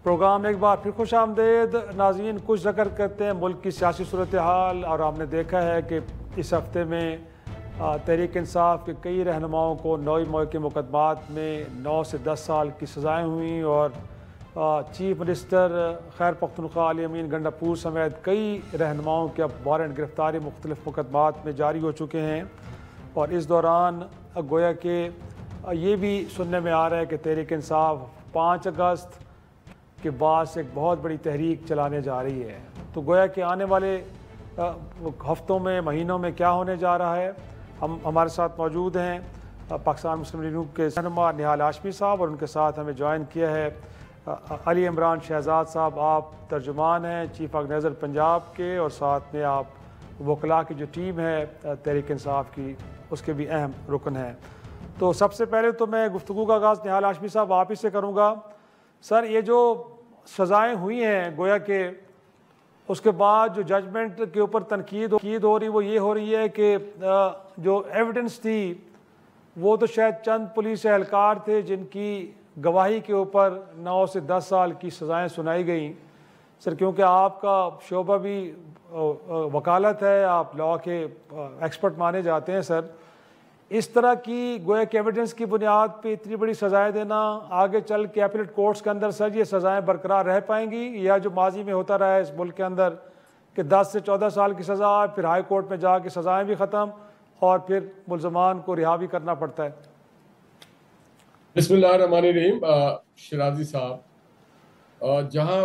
Programme में एक बार फिर खुश आमदेद नाज़रीन। कुछ ज़िक्र करते हैं मुल्क की सियासी सूरत हाल। और आपने देखा है कि इस हफ्ते में तहरीक इंसाफ के कई रहनुमाओं को नई मौके के मुकदमात में 9 से 10 साल की सज़ाएँ हुई और चीफ मिनिस्टर खैर पख्तूनख्वा अली अमीन गंडापुर समेत कई रहनुमाओं के अब वारंट गिरफ्तारी मुख्तलिफ मुकदमात में जारी हो चुके हैं। और इस दौरान गोया कि ये भी सुनने में आ रहा है कि तहरीक इंसाफ 5 अगस्त के बाद से एक बहुत बड़ी तहरीक चलाने जा रही है। तो गोया कि आने वाले हफ्तों में महीनों में क्या होने जा रहा है। हमारे साथ मौजूद हैं पाकिस्तान मुस्लिम लीग के रहनुमा निहाल हाशमी साहब और उनके साथ हमें ज्वाइन किया है अली इमरान शहजाद साहब। आप तर्जुमान हैं चीफ ऑर्गेनाइज़र पंजाब के और साथ में आप वकला की जो टीम है तहरीक इंसाफ की उसके भी अहम रुकन हैं। तो सबसे पहले तो मैं गुफ्तगू का आगाज़ निहाल हाशमी साहब आप ही से करूँगा। सर, ये जो सज़ाएँ हुई हैं गोया के उसके बाद जो जजमेंट के ऊपर तनकीद हो रही वो ये हो रही है कि जो एविडेंस थी वो तो शायद चंद पुलिस एहलकार थे जिनकी गवाही के ऊपर 9 से 10 साल की सज़ाएँ सुनाई गई। सर, क्योंकि आपका शोबा भी वकालत है, आप लॉ के एक्सपर्ट माने जाते हैं सर, इस तरह की गोया के एविडेंस की बुनियाद पे इतनी बड़ी सज़ाएँ देना आगे चल के अपीलेट कोर्ट्स के अंदर सर ये सज़ाएँ बरकरार रह पाएंगी या जो माजी में होता रहा है इस मुल्क के अंदर कि 10 से 14 साल की सज़ा फिर हाई कोर्ट में जाके सज़ाएँ भी ख़त्म और फिर मुल्ज़मान को रिहा भी करना पड़ता है। बिस्मिल्लाहिर्रहमानिर्रहीम। शराजी साहब, जहाँ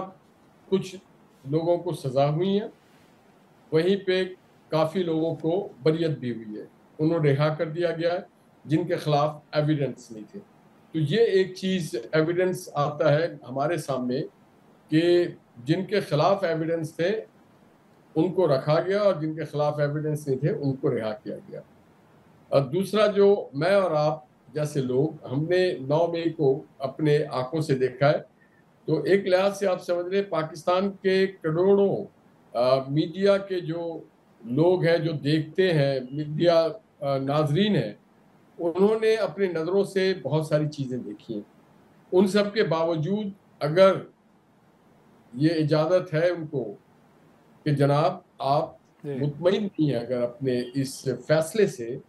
कुछ लोगों को सज़ा हुई है वहीं पे काफ़ी लोगों को बरियत भी हुई है, उन्हें रिहा कर दिया गया है जिनके खिलाफ एविडेंस नहीं थे। तो ये एक चीज़ एविडेंस आता है हमारे सामने कि जिनके खिलाफ एविडेंस थे उनको रखा गया और जिनके खिलाफ एविडेंस नहीं थे उनको रिहा किया गया। और दूसरा, जो मैं और आप जैसे लोग हमने 9 मई को अपने आंखों से देखा है, तो एक लिहाज से आप समझ रहे पाकिस्तान के करोड़ों मीडिया के जो लोग हैं जो देखते हैं, मीडिया नाजरीन हैं, उन्होंने अपनी नज़रों से बहुत सारी चीज़ें देखी हैं। उन सब के बावजूद अगर ये इजाज़त है उनको कि जनाब आप मुतमईन नहीं है अगर अपने इस फैसले से,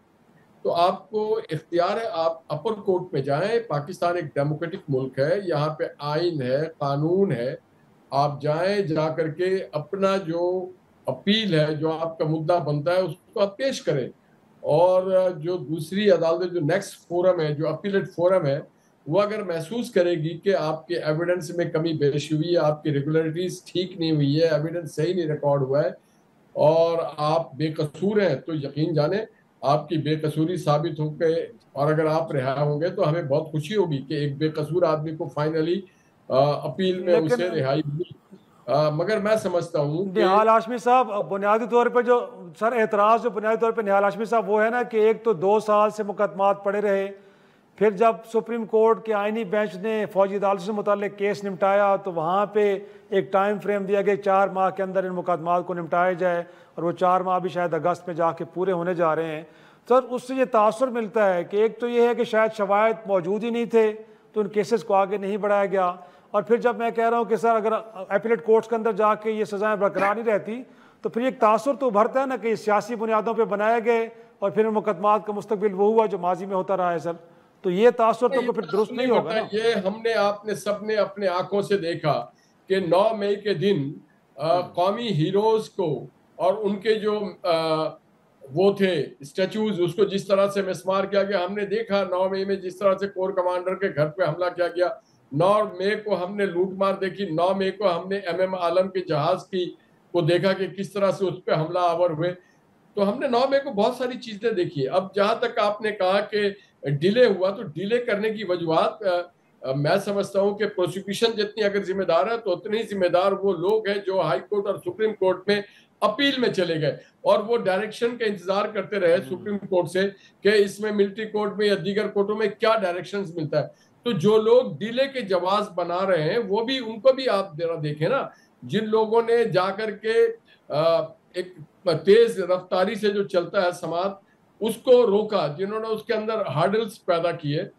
तो आपको इख्तियार है, आप अपर कोर्ट में जाएं। पाकिस्तान एक डेमोक्रेटिक मुल्क है, यहाँ पे आइन है, कानून है। आप जाएं, जा करके अपना जो अपील है, जो आपका मुद्दा बनता है, उसको आप पेश करें। और जो दूसरी अदालत, जो नेक्स्ट फोरम है, जो अपीलेट फोरम है, वो अगर महसूस करेगी कि आपके एविडेंस में कमी पेश हुई है, आपकी रेगुलरिटीज ठीक नहीं हुई है, एविडेंस सही नहीं रिकॉर्ड हुआ है और आप बेकसूर हैं, तो यकीन जाने आपकी बेकसूरी साबित हो गए और अगर आप रिहा होंगे तो हमें बहुत खुशी होगी कि एक बेकसूर आदमी को फाइनली अपील में उसे रिहाई हुई। मगर मैं समझता हूँ निहाल हाशमी साहब, बुनियादी तौर पे जो सर एतराज़ जो बुनियादी तौर पे निहाल हाशमी साहब वो है ना कि एक तो 2 साल से मुकदमात पड़े रहे, फिर जब सुप्रीम कोर्ट के आइनी बेंच ने फौजी अदालत से मुताल्लिक केस निपटाया तो वहाँ पे एक टाइम फ्रेम दिया गया 4 माह के अंदर इन मुकदमात को निपटाया जाए और वो 4 माह भी शायद अगस्त में जाके पूरे होने जा रहे हैं। सर, उससे ये तासुर मिलता है कि एक तो ये है कि शायद शवायद मौजूद ही नहीं थे तो उन केसेस को आगे नहीं बढ़ाया गया, और फिर जब मैं कह रहा हूँ कि सर अगर अपीलेट कोर्ट्स के अंदर जाके ये सज़ाएँ बरकरार नहीं रहती तो फिर एक तासुर तो उभरता है ना कि सियासी बुनियादों पर बनाए गए और फिर मुकदमात का मुस्तकबिल वो हुआ जो माजी में होता रहा है। सर, तो ये तासुर तो फिर दुरुस्त नहीं होगा ना। ये हमने आपने सबने अपने आंखों से देखा कि 9 मई के दिन कौमी हीरोज को और उनके जो वो थे स्टैचूज, उसको जिस तरह से मिसमार किया गया। हमने देखा 9 मई में जिस तरह से कोर कमांडर के घर पे हमला किया गया। 9 मई को हमने लूटमार देखी। 9 मई को हमने MM आलम के जहाज की को देखा कि किस तरह से उस पर हमला आवर हुए। तो हमने 9 मई को बहुत सारी चीजें देखी। अब जहां तक आपने कहा कि डिले हुआ, तो डिले करने की वजूहत मैं समझता हूं कि प्रोसिक्यूशन जितनी अगर जिम्मेदार है तो उतनी जिम्मेदार वो लोग हैं जो हाई कोर्ट और सुप्रीम कोर्ट में अपील में चले गए और वो डायरेक्शन का इंतजार करते रहे सुप्रीम कोर्ट से कि इसमें मिलिट्री कोर्ट में या दीगर कोर्टों में क्या डायरेक्शंस मिलता है। तो जो लोग डिले के जवाब बना रहे हैं वो भी, उनको भी आप जरा देखें ना, जिन लोगों ने जाकर के एक तेज रफ्तारी से जो चलता है समाज उसको रोका, जिन्होंने उसके अंदर हार्डल्स पैदा किए,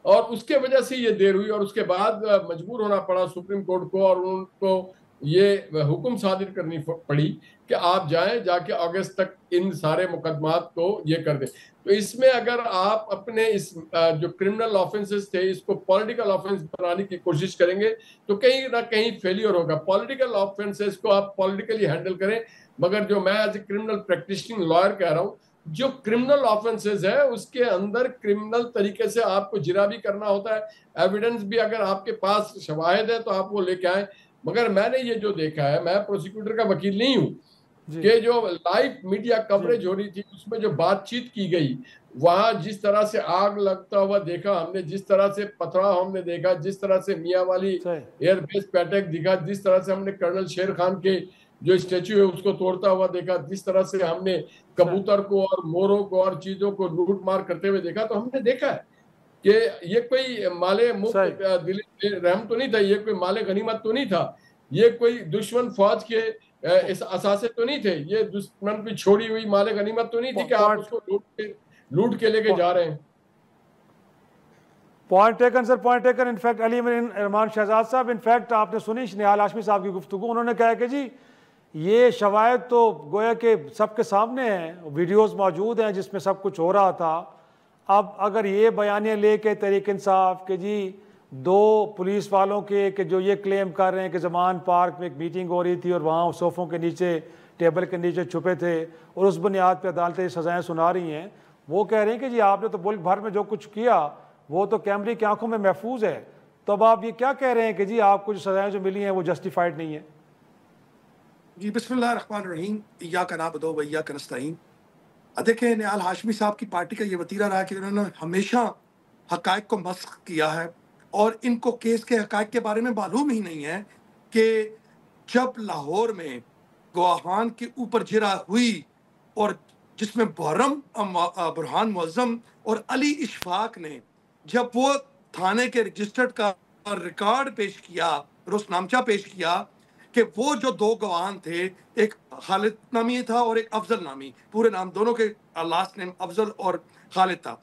और उसके वजह से ये देर हुई और उसके बाद मजबूर होना पड़ा सुप्रीम कोर्ट को और उनको ये हुक्म सादिर करनी पड़ी कि आप जाएं, जाके अगस्त तक इन सारे मुकदमात को ये कर दें। तो इसमें अगर आप अपने इस जो क्रिमिनल ऑफेंसेस थे इसको पॉलिटिकल ऑफेंस बनाने की कोशिश करेंगे तो कहीं ना कहीं फेलियर होगा। पॉलिटिकल ऑफेंसेस को आप पॉलिटिकली हैंडल करें, मगर जो मैं एज ए क्रिमिनल प्रैक्टिशनिंग लॉयर कह रहा हूं, जो क्रिमिनल ऑफेंसेस है उसके अंदर क्रिमिनल तरीके से आपको जिरा भी करना होता है। एविडेंस भी अगर आपके पास शवाहिद है तो आप वो लेके आए। मगर मैंने ये जो देखा है, मैं प्रोसिक्यूटर का वकील नहीं हूं, कि जो लाइव मीडिया कवरेज हो रही थी उसमें जो बातचीत की गई, वहां जिस तरह से आग लगता हुआ देखा हमने, जिस तरह से पथराव हमने देखा, जिस तरह से मियां वाली एयरबेस पे अटैक दिखा, जिस तरह से हमने कर्नल शेर खान के जो स्टेच्यू है उसको तोड़ता हुआ देखा, जिस तरह से हमने कबूतर को और मोरों को और चीजों को लूट मार करते हुए देखा, तो हमने देखा है कि ये कोई माले मुफ्त दिल रहम तो नहीं था, ये कोई माले गनीमत तो नहीं था, ये कोई दुश्मन फौज के इस असासे तो नहीं थे, ये दुश्मन की छोड़ी हुई माले गनीमत तो नहीं थी कि आप उसको लूट के लेके जा रहे हैं। Point taken sir, point taken. In fact Ali Imran Shahzad साहब, इनफैक्ट आपने सुनी निहाल हाशमी साहब की गुफ्तगू, उन्होंने कहा कि जी ये शवायद तो गोया के सबके सामने हैं, वीडियोस मौजूद हैं जिसमें सब कुछ हो रहा था। अब अगर ये बयानियाँ लेके तहरीक इंसाफ के जी दो पुलिस वालों के कि जो ये क्लेम कर रहे हैं कि जमान पार्क में एक मीटिंग हो रही थी और वहाँ सोफ़ों के नीचे टेबल के नीचे छुपे थे और उस बुनियाद पर अदालतें सज़ाएँ सुना रही हैं, वो कह रहे हैं कि जी आपने तो मुल्क भर में जो कुछ किया वो तो कैमरे की आंखों में महफूज है, तो अब आप ये क्या कह रहे हैं कि जी आपको जो सज़ाएँ जो मिली हैं वो जस्टिफाइड नहीं है? जी बिस्मिल्लाहिर्रहमानिर्रहीम, इय्याका नअबुदु व इय्याका नस्तईन। देखिए, निहाल हाशमी साहब की पार्टी का ये वतीरा रहा कि उन्होंने हमेशा हक़ाइक़ को मस्ख़ किया है और इनको केस के हक़ाइक़ के बारे में मालूम ही नहीं है कि जब लाहौर में गवाहान के ऊपर जिरा हुई और जिसमें बुरहान मुअज़्ज़म और अली इशफाक ने जब वो थाने के रजिस्टर्ड का रिकॉर्ड पेश किया, रोज़नामचा पेश किया कि वो जो दो गवाहान थे, एक खालिद नामी था और एक अफजल नामी, पूरे नाम दोनों के लास्ट नेम अफजल और खालिद था,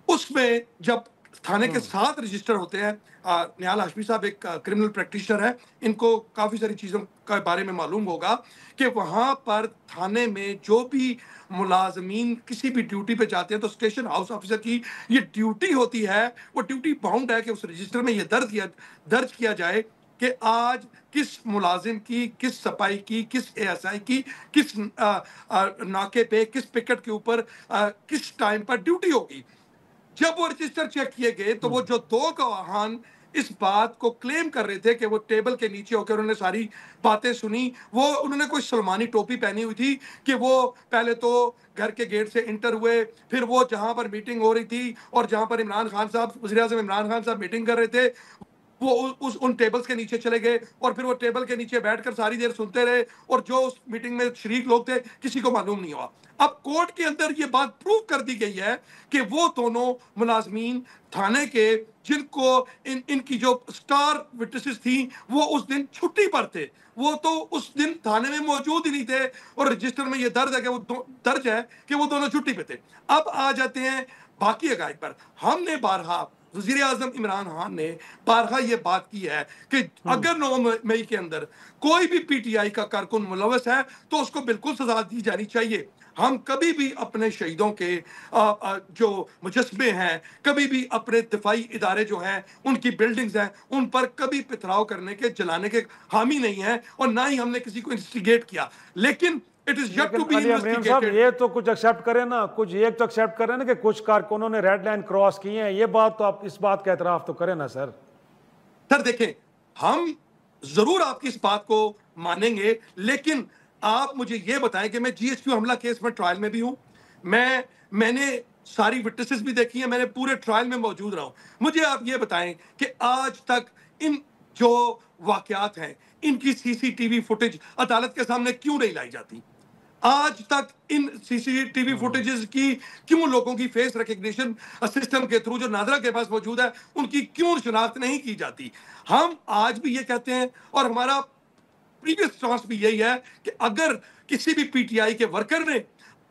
उसमें जब थाने के साथ रजिस्टर होते हैं, निहाल हाशमी साहब एक क्रिमिनल प्रैक्टिशनर है, इनको काफ़ी सारी चीज़ों के बारे में मालूम होगा कि वहाँ पर थाने में जो भी मुलाजमीन किसी भी ड्यूटी पे जाते हैं तो स्टेशन हाउस ऑफिसर की ये ड्यूटी होती है, वो ड्यूटी बाउंड है कि उस रजिस्टर में ये दर्ज किया जाए कि आज किस मुलाजिम की, किस सपाई की, किस एएसआई की, किस नाके पे, किस पिकेट के ऊपर किस टाइम पर ड्यूटी होगी। जब वो रजिस्टर चेक किए गए तो वो जो दो गवाहान इस बात को क्लेम कर रहे थे कि वो टेबल के नीचे होकर उन्होंने सारी बातें सुनी, वो उन्होंने कोई सलमानी टोपी पहनी हुई थी कि वो पहले तो घर के गेट से इंटर हुए, फिर वो जहां पर मीटिंग हो रही थी और जहां पर इमरान खान साहब, वज़ीर-ए-आज़म इमरान खान साहब मीटिंग कर रहे थे, वो उन टेबल्स के नीचे चले गए और फिर वो टेबल के नीचे बैठकर सारी देर सुनते रहे और जो उस मीटिंग में शरीक लोग थे किसी को मालूम नहीं हुआ। अब कोर्ट के अंदर ये बात प्रूव कर दी गई है कि वो दोनों मुलाजमीन थाने के, जिनको इनकी जो स्टार विटनेसेस थी, वो उस दिन छुट्टी पर थे, वो तो उस दिन थाने में मौजूद ही नहीं थे और रजिस्टर में ये दर्ज है कि वो दोनों छुट्टी पे थे। अब आ जाते हैं बाकी हक़ाइक़ पर। हमने बारहा, वज़ीर आज़म इमरान खान ने बारहा ये बात की है कि अगर 9 मई के अंदर कोई भी पीटीआई का कारकुन मुलव्वस है तो उसको बिल्कुल सजा दी जानी चाहिए। हम कभी भी अपने शहीदों के जो मुजस्मे हैं, कभी भी अपने दिफाई इदारे जो हैं, उनकी बिल्डिंग्स हैं, उन पर कभी पथराव करने के, जलाने के हामी नहीं है और ना ही हमने किसी को इंस्टिगेट किया, लेकिन it is yet to be investigated. ये तो कुछ एक्सेप्ट करें ना, कुछ एक तो एक्सेप्ट करें ना कि कुछ कारकुनों ने रेड लाइन क्रॉस की है, ये बात तो आप इस बात का एतराफ तो करें ना सर। सर देखें, हम जरूर आपकी इस बात को मानेंगे, लेकिन आप मुझे ये बताएं कि मैं जीएचक्यू हमला केस में ट्रायल में भी हूं, मैंने सारी विटनेसेस भी देखी है, मैंने पूरे ट्रायल में मौजूद रहा हूं। मुझे आप ये बताएं कि आज तक इन जो वाकयात हैं, इनकी सीसीटीवी फुटेज अदालत के सामने क्यों नहीं लाई जाती? आज तक इन सीसीटीवी फुटेजेस की क्यों लोगों की फेस रिकग्निशन सिस्टम के थ्रू जो नादरा के पास मौजूद है, उनकी क्यों शिनाख्त नहीं की जाती? हम आज भी ये कहते हैं और हमारा प्रीवियस स्टांस भी यही है कि अगर किसी भी पीटीआई के वर्कर ने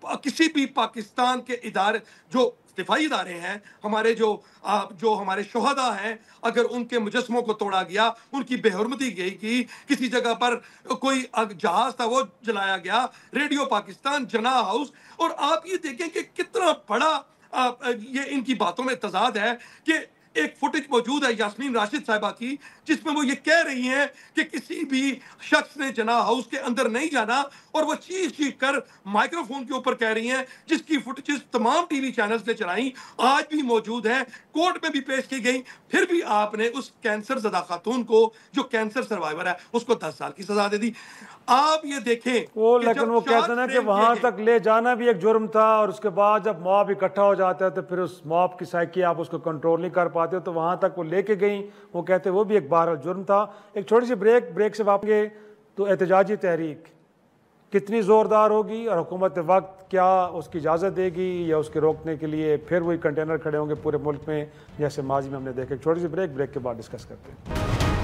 किसी भी पाकिस्तान के इदारे, जो दिफाई इदारे हैं, हमारे जो हमारे शोहदा हैं, अगर उनके मुजस्मों को तोड़ा गया, उनकी बेहुरमती की, किसी जगह पर कोई जहाज था वो जलाया गया, रेडियो पाकिस्तान, जना हाउस, और आप ये देखें कि कितना बड़ा ये इनकी बातों में तजाद है कि एक फुटेज मौजूद है यास्मीन राशिद साहिबा की, जिसमें वो ये कह रही हैं कि किसी भी शख्स ने जना हाउस के अंदर नहीं जाना, और वो चीख कर माइक्रोफोन के ऊपर कह रही हैं, जिसकी फुटेजेस तमाम टीवी चैनल्स ने चलाई, आज भी मौजूद है, कोर्ट में भी पेश की गई। फिर भी आपने उस कैंसर ज़दा खातून को, जो कैंसर सर्वाइवर है, उसको 10 साल की सजा दे दी। आप ये देखें वो, लेकिन वो कहते हैं ना कि वहां तक ले जाना भी एक जुर्म था, और उसके बाद जब मॉब इकट्ठा हो जाता है तो फिर उस मॉब की साइकी आप उसको कंट्रोल नहीं कर पाते, तो वहां तक वो लेके गई, वो कहते वो भी एक बहरहाल जुर्म था। एक छोटी सी ब्रेक से वापस, तो एहतजाजी तहरीक कितनी ज़ोरदार होगी और हुकूमत वक्त क्या उसकी इजाज़त देगी या उसके रोकने के लिए फिर वही कंटेनर खड़े होंगे पूरे मुल्क में जैसे माजी में हमने देखे। एक छोटी सी ब्रेक के बाद डिस्कस करते हैं।